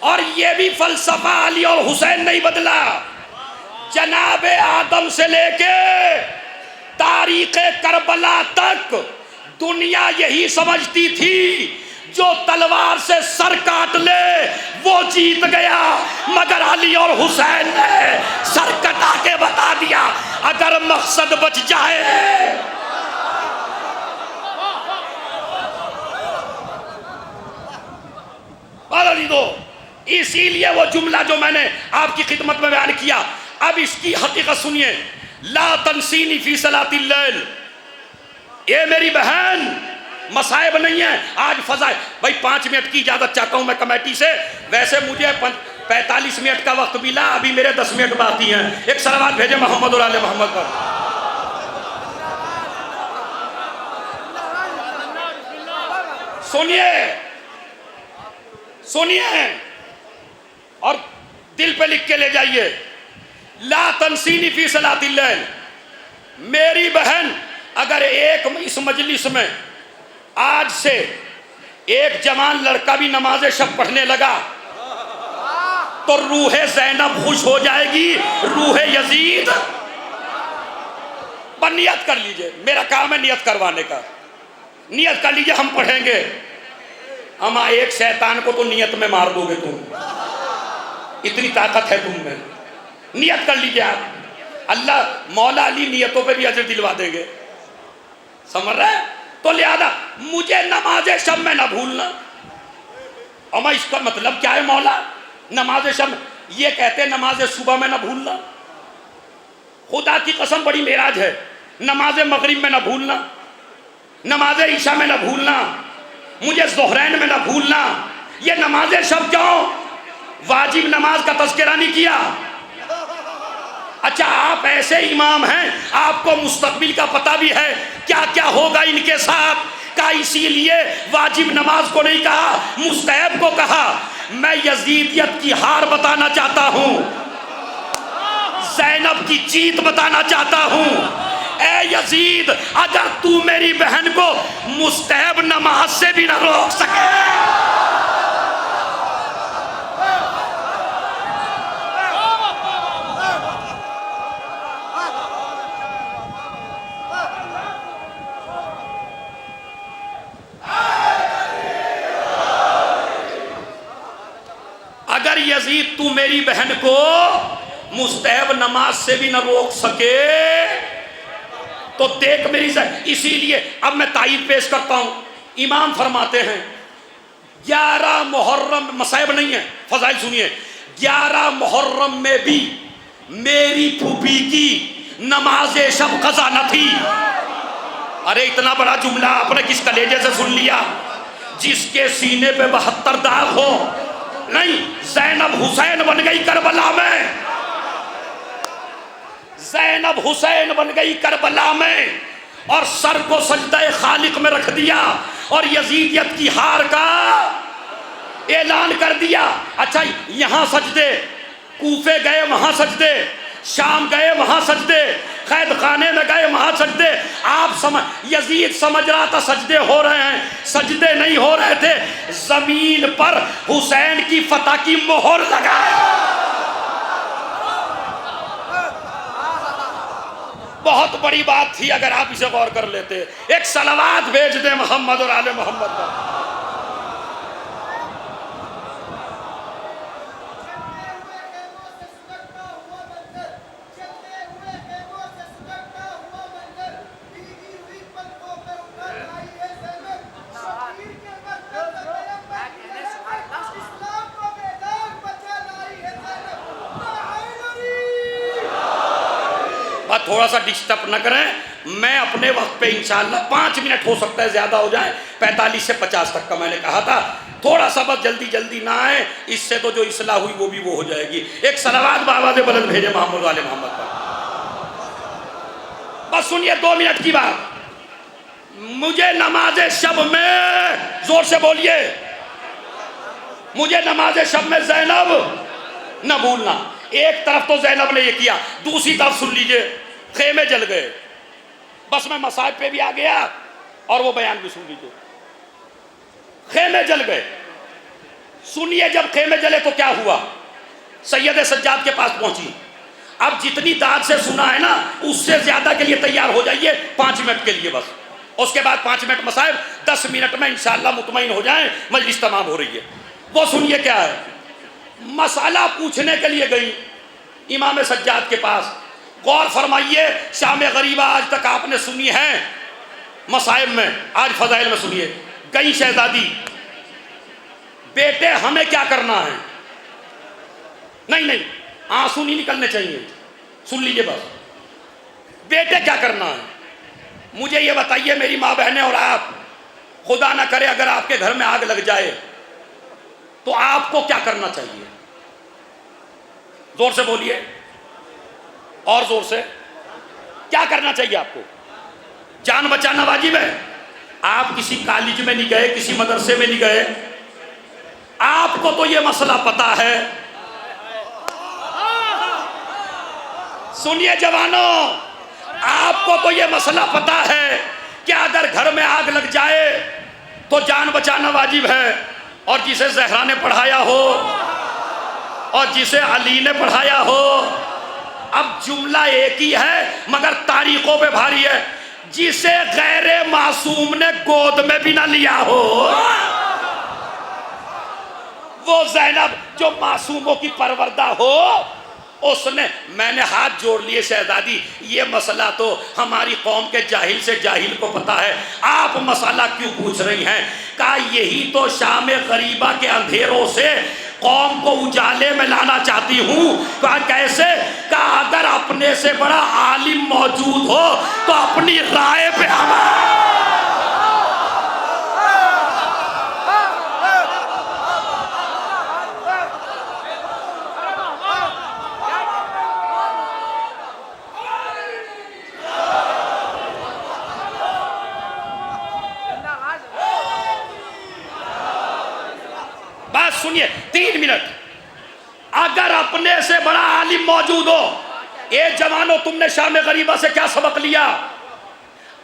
और ये भी फलसफा अली और हुसैन नहीं बदला। जनाबे आदम से लेके तारीख़े करबला तक दुनिया यही समझती थी जो तलवार से सर काट ले वो जीत गया, मगर अली और हुसैन ने सर कटा के बता दिया अगर मकसद बच जाए। दो इसीलिए वो जुमला जो मैंने आपकी खिदमत में बयान किया, अब इसकी हकीकत सुनिए। ला तनसीनी फी सलातिल लैल, ये मेरी बहन मसाइब नहीं है। आज फजाए भाई 5 मिनट की इजाजत चाहता हूं मैं कमेटी से, वैसे मुझे 45 मिनट का वक्त मिला, अभी मेरे 10 मिनट बाकी हैं। एक सलावत भेजे मोहम्मद और आले मोहम्मद पर। सुनिए सुनिए और दिल पे लिख के ले जाइए। ला तनसीनी फी सलातिल लैल, मेरी बहन अगर एक इस मजलिस में आज से एक जवान लड़का भी नमाज शब पढ़ने लगा तो रूहे ज़ैनब खुश हो जाएगी, रूहे यजीद पर नियत कर लीजिए, मेरा काम है नियत करवाने का। नियत कर लीजिए हम पढ़ेंगे। अमा एक शैतान को तो नियत में मार दोगे तुम, इतनी ताकत है तुम में। नियत कर लीजिए आप, अल्लाह मौला अली नियतों पे भी अजर दिलवा देंगे, समझ रहे? तो लिहाजा मुझे नमाज शब में ना भूलना। अमा इसका मतलब क्या है मौला? नमाज शब ये कहते नमाज सुबह में ना भूलना। खुदा की कसम बड़ी मेराज है, नमाज मगरिब में ना भूलना, नमाज ईशा में ना भूलना, मुझे ज़ोहरैन में ना भूलना। ये नमाज शब क्यों? वाजिब नमाज का तज़किरा नहीं किया। अच्छा आप ऐसे इमाम हैं, आपको मुस्तकबिल का पता भी है क्या क्या होगा इनके साथ का, इसीलिए वाजिब नमाज को नहीं कहा, मुस्तहब को कहा। मैं यजीदियत की हार बताना चाहता हूं, ज़ैनब की जीत बताना चाहता हूं। ए यजीद, अगर तू मेरी बहन को मुस्तहब नमाज से भी ना रोक सके, अगर यजीद तू मेरी बहन को मुस्तहब नमाज से भी न रोक सके तो देख मेरी सर। इसीलिए अब मैं तायीद पेश करता हूं। इमाम फरमाते हैं 11 मुहर्रम, मसाइब नहीं है, फजाइल सुनिए। 11 मुहर्रम में भी मेरी फूफी की नमाज शब कज़ा न थी। अरे इतना बड़ा जुमला आपने किस कलेजे से सुन लिया? जिसके सीने पे 72 दाग हो। नहीं, ज़ैनब हुसैन बन गई करबला में, ज़ैनब हुसैन बन गई करबला में, और सर को सजदे खालिक में रख दिया और यजीदियत की हार का ऐलान कर दिया। अच्छा यहाँ सजदे, कूफे गए वहाँ सजदे, शाम गए वहाँ सजदे, कैद खाने में गए वहाँ सजदे। आप समझ, यजीद समझ रहा था सजदे हो रहे हैं, सजदे नहीं हो रहे थे। जमीन पर हुसैन की फतह की मोहर लगाए। बहुत बड़ी बात थी अगर आप इसे गौर कर लेते। एक सलावात भेज दे मोहम्मद और आले मोहम्मद पर। थोड़ा सा डिस्टर्ब न करें, मैं अपने वक्त पे इंशाअल्लाह 5 मिनट हो सकता है ज़्यादा हो जाए, 45 से 50 तक का मैंने कहा था। थोड़ा सा बस जल्दी जल्दी ना आए, इससे तो जो इस्लाह हुई वो भी वो हो जाएगी। एक सलावात बाबा से बुलंद भेजे मोहम्मद वाले मोहम्मद पर। बस सुनिए 2 मिनट की बात। मुझे नमाज शब में, जोर से बोलिए, मुझे नमाज शब में ज़ैनब न भूलना। एक तरफ तो ज़ैनब ने ये किया, दूसरी तरफ सुन लीजिए खेमे जल गए। बस मैं मसाइब पे भी आ गया और वो बयान भी सुन लीजिए। खेमे जल गए। सुनिए जब खेमे जले तो क्या हुआ? सैयद सज्जाद के पास पहुंची। अब जितनी दाद से सुना है ना, उससे ज्यादा के लिए तैयार हो जाइए 5 मिनट के लिए बस। उसके बाद 5 मिनट मसाइब, 10 मिनट में इंशाअल्लाह मुतमईन हो जाए, मजलिस तमाम हो रही है। वो सुनिए क्या है। मसाला पूछने के लिए गई इमाम सज्जाद के पास। गौर फरमाइए, शाम गरीबा आज तक आपने सुनी है मसाइब में, आज फजाइल में सुनिए। गई शहजादी, बेटे हमें क्या करना है? नहीं नहीं, आंसू नहीं निकलने चाहिए, सुन लीजिए बस। बेटे क्या करना है? मुझे ये बताइए मेरी माँ बहनें और आप, खुदा ना करे अगर आपके घर में आग लग जाए तो आपको क्या करना चाहिए? जोर से बोलिए, और जोर से। क्या करना चाहिए आपको? जान बचाना वाजिब है। आप किसी कॉलेज में नहीं गए, किसी मदरसे में नहीं गए, आपको तो ये मसला पता है। सुनिए जवानों, आपको तो ये मसला पता है कि अगर घर में आग लग जाए तो जान बचाना वाजिब है। और जिसे ज़हरा ने पढ़ाया हो और जिसे अली ने पढ़ाया हो अब जुमला एक ही है मगर तारीखों पे भारी है। जिसे गैरे मासूम ने गोद में भी ना लिया हो, वो ज़ैनब जो मासूमों की परवरदा हो, उसने, मैंने हाथ जोड़ लिए शहजादी, ये मसला तो हमारी कौम के जाहिल से जाहिल को पता है, आप मसला क्यों पूछ रही हैं? कहा यही तो शाम गरीबा के अंधेरों से कौम को उजाले में लाना चाहती हूँ। कहा कैसे? कहा अगर अपने से बड़ा आलिम मौजूद हो तो अपनी राय पे अमल। बात सुनिए 3 मिनट। अगर अपने से बड़ा आलिम मौजूद हो, ए जवानों तुमने शाम गरीबा से क्या सबक लिया?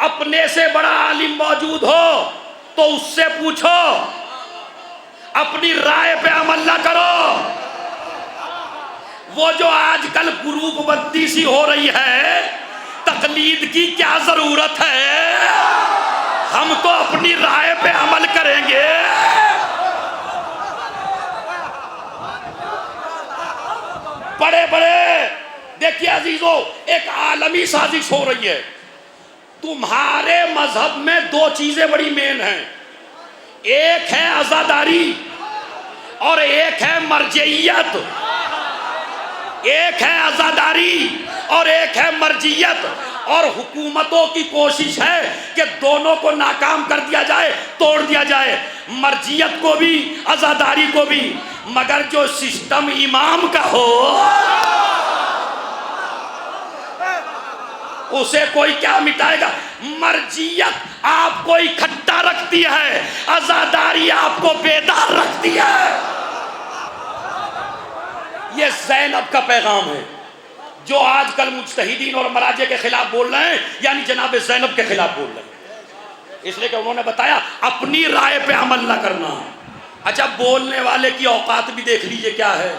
अपने से बड़ा आलिम मौजूद हो तो उससे पूछो, अपनी राय पे अमल ना करो। वो जो आजकल ग्रुप बंदी सी हो रही है, तकलीद की क्या जरूरत है? हम तो अपनी राय पे अमल करेंगे। बड़े बड़े देखिए अजीजों, एक आलमी साजिश हो रही है। तुम्हारे मजहब में 2 चीजें बड़ी मेन हैं, एक है अज़ादारी और एक है मर्जियत। एक है अज़ादारी और एक है मर्जियत, और हुकूमतों की कोशिश है कि दोनों को नाकाम कर दिया जाए, तोड़ दिया जाए, मर्जियत को भी अज़ादारी को भी। मगर जो सिस्टम इमाम का हो उसे कोई क्या मिटाएगा? मर्जियत आपको इकट्ठा रखती है, अज़ादारी आपको बेदार रखती है। ये ज़ैनब का पैगाम है जो आजकल मुज्तहिदीन और मराजे के खिलाफ बोल रहे हैं, यानी जनाब ज़ैनब के खिलाफ बोल रहे हैं। इसलिए कि उन्होंने बताया अपनी राय पे अमल ना करना। अच्छा, बोलने वाले की औकात भी देख लीजिए क्या है।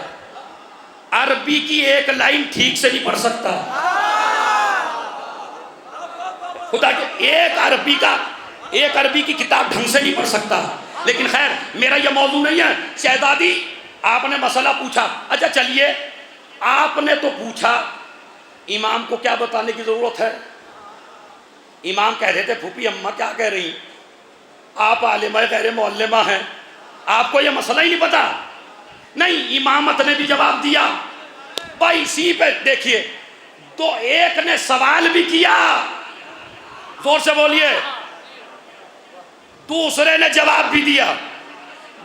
अरबी की एक लाइन ठीक से नहीं पढ़ सकता, खुदा के एक अरबी की किताब ढंग से नहीं पढ़ सकता। लेकिन खैर मेरा यह मौजू नहीं है। शहजादी आपने मसला पूछा, अच्छा चलिए, आपने तो पूछा, इमाम को क्या बताने की जरूरत है? इमाम कह रहे थे फूफी अम्मा क्या कह रही, आप आलिमा गैर मुअल्लिमा हैं, आपको यह मसला ही नहीं पता। नहीं, इमामत ने भी जवाब दिया। भाई इसी पे देखिए, तो एक ने सवाल भी किया, जोर से बोलिए, दूसरे ने जवाब भी दिया।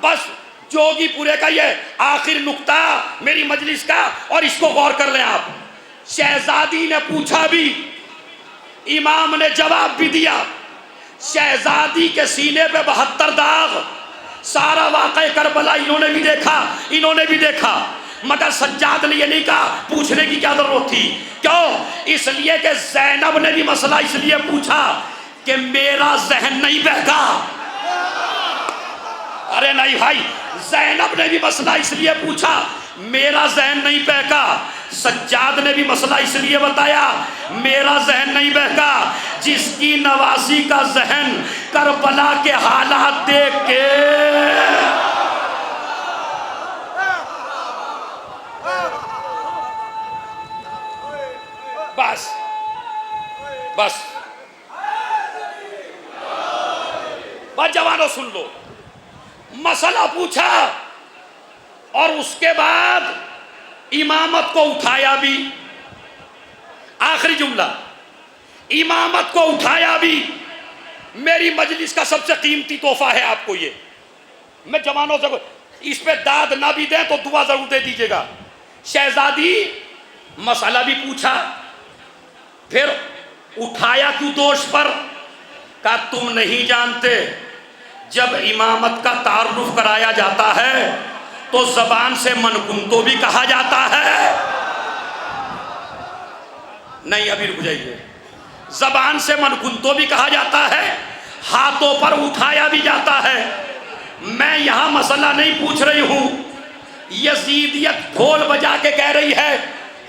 बस जोगीपुरे का ये आखिर नुक्ता मेरी मजलिस का, और इसको गौर कर लें आप। शहजादी ने पूछा भी, इमाम ने जवाब भी दिया। शहजादी के सीने पे 72 दाग, सारा वाक़या करबला इन्होंने भी देखा, इन्होंने भी देखा, मगर सज्जाद ने ये नहीं कहा, पूछने की क्या जरूरत थी? क्यों? इसलिए कि ज़ैनब ने भी मसला इसलिए पूछा कि मेरा जहन नहीं बहका। अरे नहीं भाई, ज़ैनब ने भी मसला इसलिए पूछा, मेरा जहन नहीं बहका। सज्जाद ने भी मसला इसलिए बताया, मेरा जहन नहीं बहका। जिसकी नवासी का जहन करबला के हालात देख के बस बस बस जवानों सुन लो, मसला पूछा और उसके बाद इमामत को उठाया भी। आखिरी जुमला, इमामत को उठाया भी। मेरी मजलिस का सबसे कीमती तोहफा है आपको ये। मैं जवानों से इस पे दाद ना भी दें तो दुआ जरूर दे दीजिएगा। शहजादी मसला भी पूछा, फिर उठाया क्यों दोष पर? कहा तुम नहीं जानते, जब इमामत का तारुफ कराया जाता है तो जबान से मनकुंतो भी कहा जाता है। नहीं अभी रुक जाइए, जबान से मनकुंतो भी कहा जाता है, हाथों पर उठाया भी जाता है। मैं यहां मसला नहीं पूछ रही हूं, यजीदियत ढोल बजा के कह रही है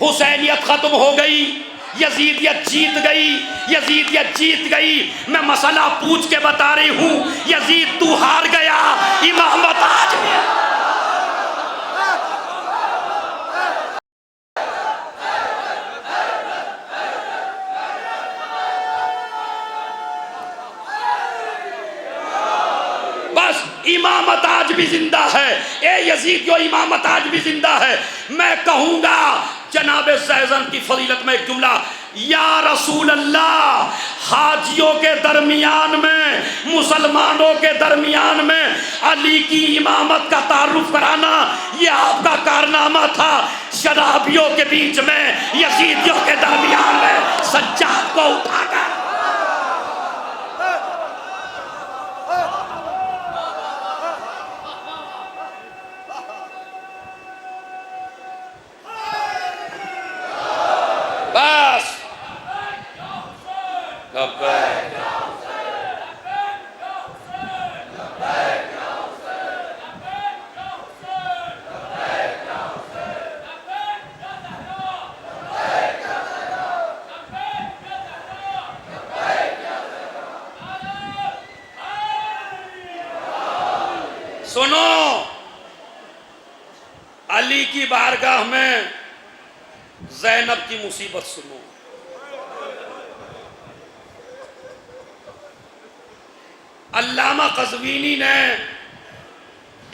हुसैनियत खत्म हो गई, यजीदियत जीत गई, यजीदियत जीत गई। मैं मसला पूछ के बता रही हूँ, यजीद तू हार गया, इमामत आज भी। बस इमामत आज भी जिंदा है, ए यजीद जो इमामत आज भी जिंदा है। मैं कहूँगा जनाब ज़ैज़न की फजीलत में एक जुमला, या रसूल अल्लाह, हाजियों के दरमियान में, मुसलमानों के दरमियान में अली की इमामत का तारुफ कराना ये आपका कारनामा था। शराबियों के बीच में, यजीदियों के दरमियान में सज्जाद को उठाकर बस सुनो, अली की बारगाह में ज़ैनब की मुसीबत सुनो। अल्लामा क़ज़वीनी ने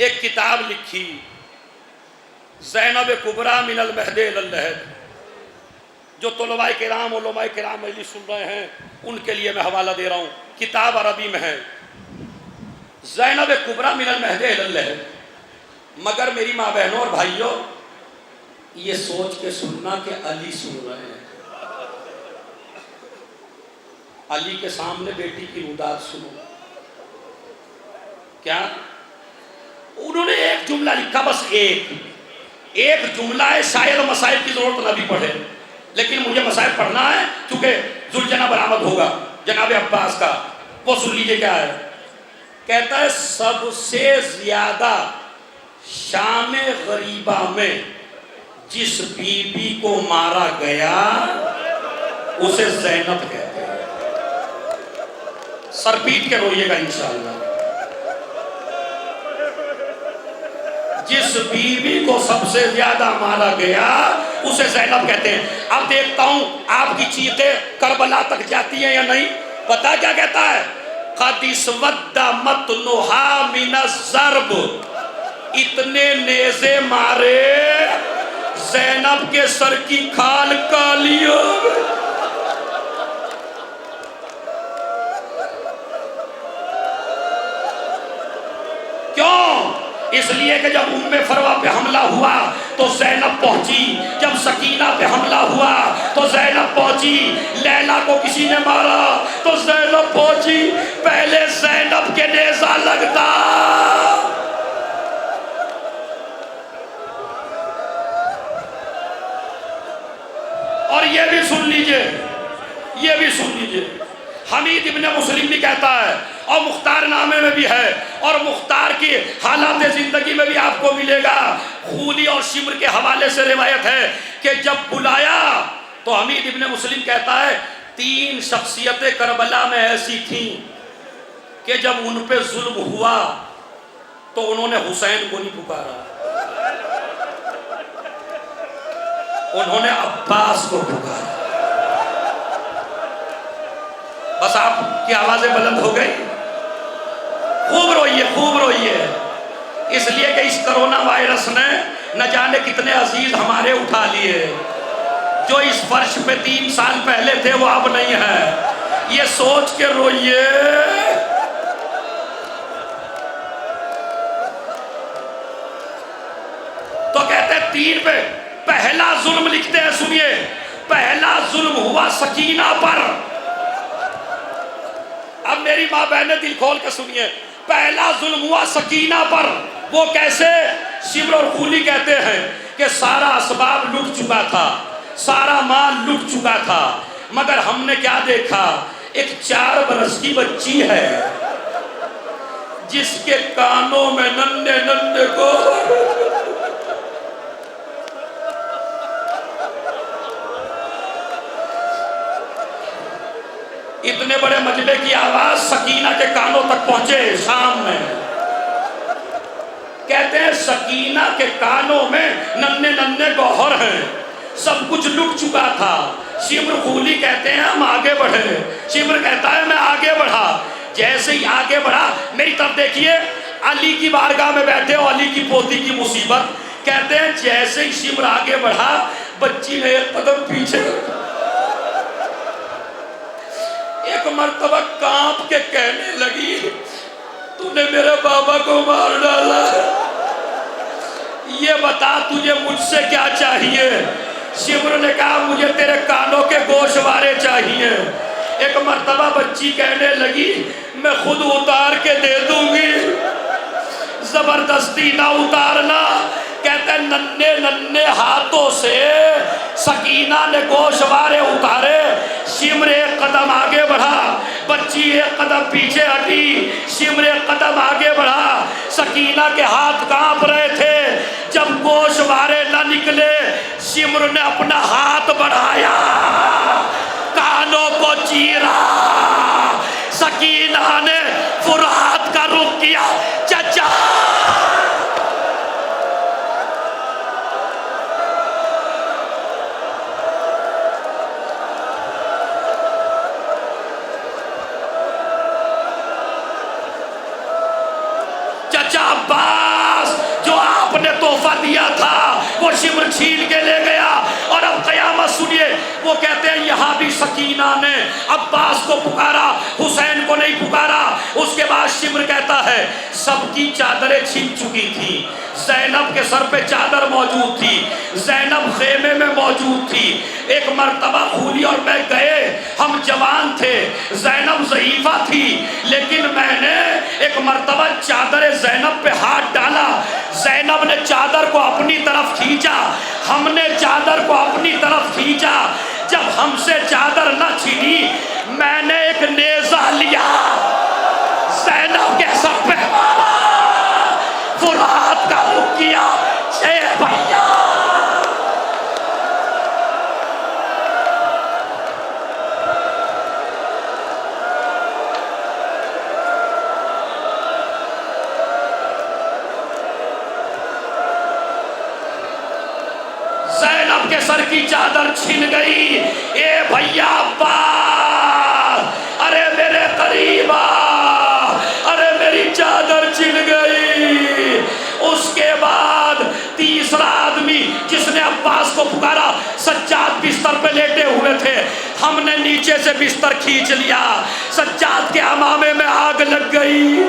एक किताब लिखी, ज़ैनब कुबरा मिनल महदे इलल लहद। जो तलबाए किराम, उलमाए किराम मजलिस सुन रहे हैं, उनके लिए मैं हवाला दे रहा हूँ। किताब अरबी में है, ज़ैनब कुबरा मिनल महदे इलल लहद। मगर मेरी माँ बहनों और भाइयों, ये सोच के सुनना कि अली सुन रहे हैं। अली के सामने बेटी की रुदात सुनो। क्या उन्होंने एक जुमला लिखा, बस एक जुमला है, शायद मसाइल की जरूरत ना भी पड़े, लेकिन मुझे मसाइल पढ़ना है क्योंकि जुलजना बरामद होगा जनाब अब्बास का। वो सुन लीजिए क्या है। कहता है सबसे ज्यादा शाम गरीबा में जिस बीबी को मारा गया उसे ज़ैनब कहते हैं। सर पीट के रोइएगा इंशाअल्लाह। जिस बीबी को सबसे ज्यादा मारा गया उसे ज़ैनब कहते हैं। अब देखता हूं आपकी चीखें करबला तक जाती हैं या नहीं। पता क्या कहता है, क़दिस्वद्दा मतनुहा मिनज़ ज़र्ब, इतने नेज़े मारे ज़ैनब के सर की खाल काली हो गई। क्यों? इसलिए कि जब उम्मे फरवा पे हमला हुआ तो ज़ैनब पहुंची, जब सकीना पे हमला हुआ तो ज़ैनब पहुंची, लैला को किसी ने मारा तो ज़ैनब पहुंची। पहले ज़ैनब के नेज़ा लगता। और ये भी सुन लीजिए, ये भी सुन लीजिए, हमीद इब्ने मुस्लिम भी कहता है और मुख्तार नामे में भी है, और मुख्तार की हालात ज़िंदगी में भी आपको मिलेगा। खूली और शिम्र के हवाले से रिवायत है कि जब बुलाया तो हमीद इब्ने मुस्लिम कहता है 3 शख्सियतें करबला में ऐसी थीं कि जब उन पे जुल्म हुआ तो उन्होंने हुसैन को नहीं पुकारा, उन्होंने अब्बास को पुकारा। बस आपकी आवाजें बुलंद हो गई। खूब रोइए, खूब रोइए, इसलिए कि इस कोरोना वायरस ने न जाने कितने अजीज हमारे उठा लिए। जो इस फर्श पे 3 साल पहले थे वो अब नहीं है। ये सोच के रोइए। तो कहते 3 पे पहला जुल्म लिखते हैं, सुनिए। पहला जुल्म हुआ सकीना पर। अब मेरी माँ बहने दिल खोल के सुनिए, पहला जुल्म हुआ सकीना पर। वो कैसे? शिम्र और खूली कहते हैं कि सारा असबाब लुट चुका था, सारा माल लुट चुका था, मगर हमने क्या देखा, एक 4 बरस की बच्ची है जिसके कानों में नन्हे नन्हे को तबले की आवाज सकीना के कानों तक पहुंचे शाम में। कहते हैं सकीना के कानों में नन्हे नन्हे गौहर हैं, सब कुछ लुट चुका था। शिम्र खूली कहते हैं हम आगे बढ़े। शिम्र कहता है मैं आगे बढ़ा। जैसे ही आगे बढ़ा, मेरी तरफ देखिए, अली की बारगाह में बैठे हो, अली की पोती की मुसीबत। कहते हैं जैसे ही शिम्र आगे बढ़ा, बच्ची ने एक कदम पीछे रखा। एक मर्तबा कांप के कहने लगी तूने मेरे बाबा को मार डाला, ये बता तुझे मुझसे क्या चाहिए। शिम्र ने कहा मुझे तेरे कानों के गोशवारे चाहिए। एक मर्तबा बच्ची कहने लगी मैं खुद उतार के दे दूंगी, जबरदस्ती ना उतारना। कहते नन्हे नन्हे हाथों से सकीना ने गोशवारे उतारे। शिम्र एक कदम आगे बढ़ा, बच्ची एक कदम पीछे हटी। शिम्र एक कदम आगे बढ़ा, सकीना के हाथ कांप रहे थे। जब गोशवारे न निकले, शिम्र ने अपना हाथ बढ़ाया, कानों को चीरा। सकीना ने फुरात का रुख किया। चचा अब्बास, जो आपने तोहफा दिया था वो शिम्र छीन के ले गया। और अब कयामत सुनिए, वो कहते हैं यहाँ भी सकीना ने अब्बास को पुकारा, हुसैन को नहीं पुकारा। उसके बाद शिम्र कहता है सबकी चादरें छिन चुकी थी, ज़ैनब के सर पे चादर मौजूद थी, ज़ैनब खेमे में मौजूद थी। एक मर्तबा खूली और मैं गए, हम जवान थे, ज़ैनब ज़ईफ़ा थी, लेकिन मैंने एक मर्तबा चादर ज़ैनब पे हाथ डाला। ज़ैनब ने चादर को अपनी तरफ खींचा, हमने चादर को अपनी तरफ खींचा। जब हमसे चादर न छिनी, मैंने एक नेज़ा लिया, ज़ैनब के सर पे मारा, फुरात का रुख किया। ए भैया ज़ैनब के सर की चादर छिन गई। ए भैया अब्बास, अरे मेरे करीब आ, अरे मेरी चादर छिन गई। उसके बाद तीसरा आदमी जिसने अब्बास को पुकारा, सज्जाद बिस्तर पे लेटे हुए थे, हमने नीचे से बिस्तर खींच लिया, सज्जाद के अमामे में आग लग गई।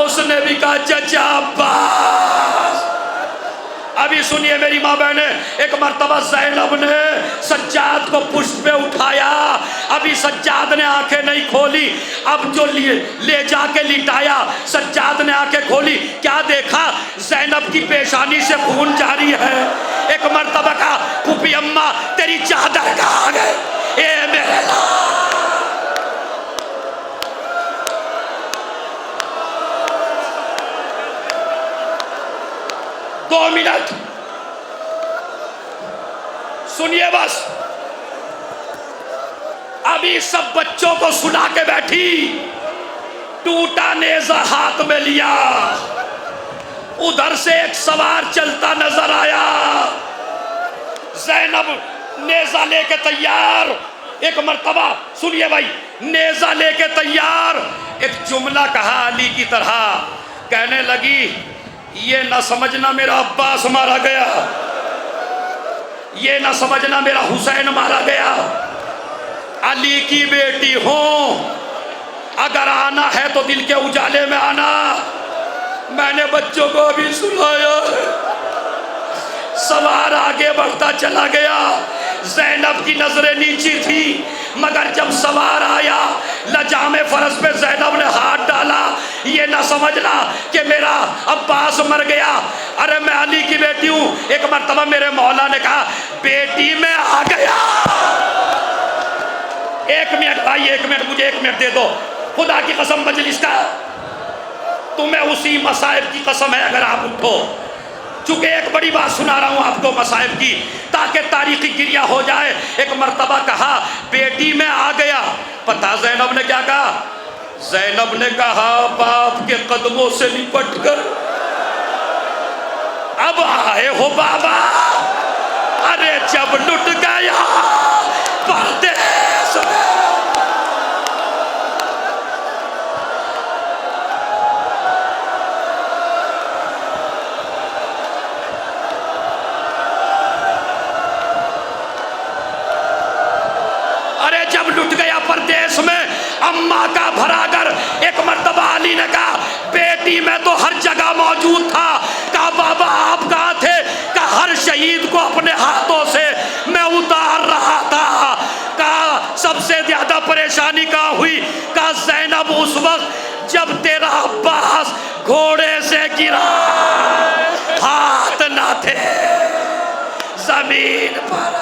उसने भी कहा चचा अब्बास। अभी सुनिए मेरी माँ बहने, एक मर्तबा ज़ैनब ने सज्जाद को पुष्ट पे उठाया। अभी सज्जाद ने आंखें नहीं खोली, अब जो ले जाके लिटाया, सज्जाद ने आंखें खोली, क्या देखा, ज़ैनब की पेशानी से खून जारी है। एक मर्तबा का फूफी अम्मा तेरी चादर कहाँ गई, ए मेरे लाल। 2 मिनट सुनिए बस। अभी सब बच्चों को सुना के बैठी, टूटा नेज़ा हाथ में लिया, उधर से एक सवार चलता नजर आया। ज़ैनब नेज़ा लेके तैयार। एक मर्तबा सुनिए भाई, नेज़ा लेके तैयार, एक जुमला कहा अली की तरह, कहने लगी ये ना समझना मेरा अब्बास मारा गया, ये ना समझना मेरा हुसैन मारा गया, अली की बेटी हो, अगर आना है तो दिल के उजाले में आना। मैंने बच्चों को भी सुनाया। सवार आगे बढ़ता चला गया, ज़ैनब की नजरें नीची थी, मगर जब सवार आया, लजामे फरस पे ज़ैनब ने हाथ डाला। ये ना समझना कि मेरा अब्बास मर गया, अरे मैं अली की बेटी हूँ। एक मर्तबा मेरे मौला ने कहा बेटी मैं आ गया। 1 मिनट भाई, 1 मिनट, मुझे 1 मिनट दे दो। खुदा की कसम मजलिस का तुम्हें उसी मसाइब की कसम है, अगर आप उठो चूंकि एक बड़ी बात सुना रहा हूं आपको मसाइब की, ताकि तारीखी गिरिया हो जाए। एक मर्तबा कहा बेटी में आ गया, पता ज़ैनब ने क्या कहा? ज़ैनब ने कहा बाप के कदमों से लिपट कर अब आए हो बाबा। अरे जब लुट गया परदेस में, अरे जब लुट गया परदेस में, अम्मा का भरागर। एक मर्तबा अली ने कहा बेटी में तो हर जगह मौजूद था। कहा बाबा आप कहाँ थे? कहा हर शहीद को अपने हाथों से मैं उतार रहा था। कहा सबसे ज्यादा परेशानी कहाँ हुई? कहा ज़ैनब उस वक्त जब तेरा अब्बास घोड़े से गिरा, हाथ ना थे जमीन पर।